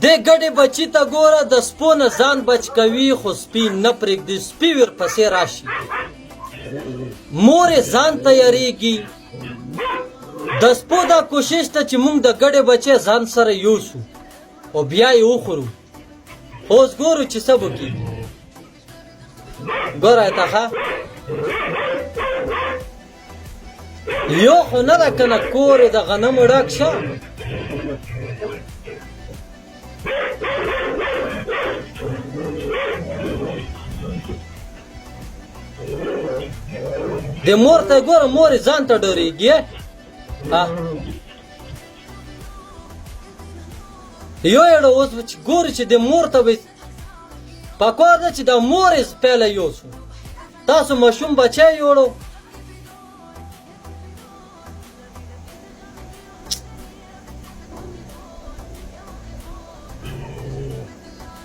دې ګډې بچي ته ګوره د سپو نه ځان بچ کوي خو سپي نه پرېږدي سپي ورپسې راشي مور یې ځان تیارېږي د سپو دا کوشش ته چې موږ د ګډې بچی ځان سره یوسو او بیا یې وخورو اوس ګورو چې څه به کېږي ګوره ته ښه یو خو نه ده که نه کور یې د غنمو ډک شه د مور ته ګوره مور یې ځان ته ډارېږي یو یړه اوس چې ګوري چې د مور ته به پکار ده چې د مور یې پهله یوسو تاسو ماشوم بچی یوړو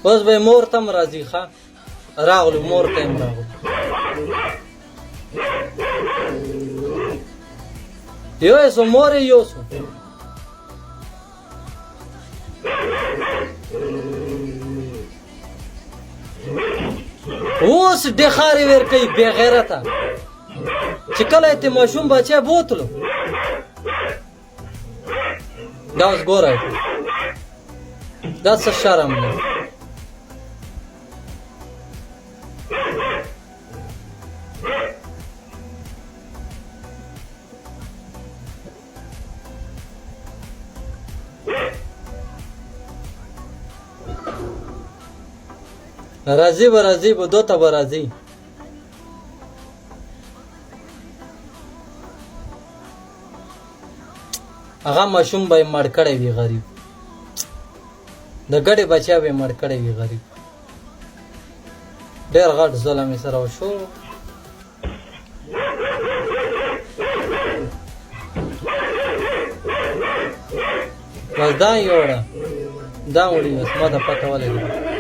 اوس به مور ته هم راځي ښه راغلو مور ته هم راغلو یوسو مور یې یوسو اوس ډخارې ورکوي بې غیرته چې کله یې ماشوم بچی بوتلو دا اوس ګوره دا څه شرم دی راځي به راځي به دو ته به راځي هغه ماشوم به یې مړ کړی وي غریب د ګډې بچیا به یې مړ کړی وي غریب ډېر غټ ظلم یې سره وشو بس دا یې وړه دا وړي بس ما ته پته ولګېده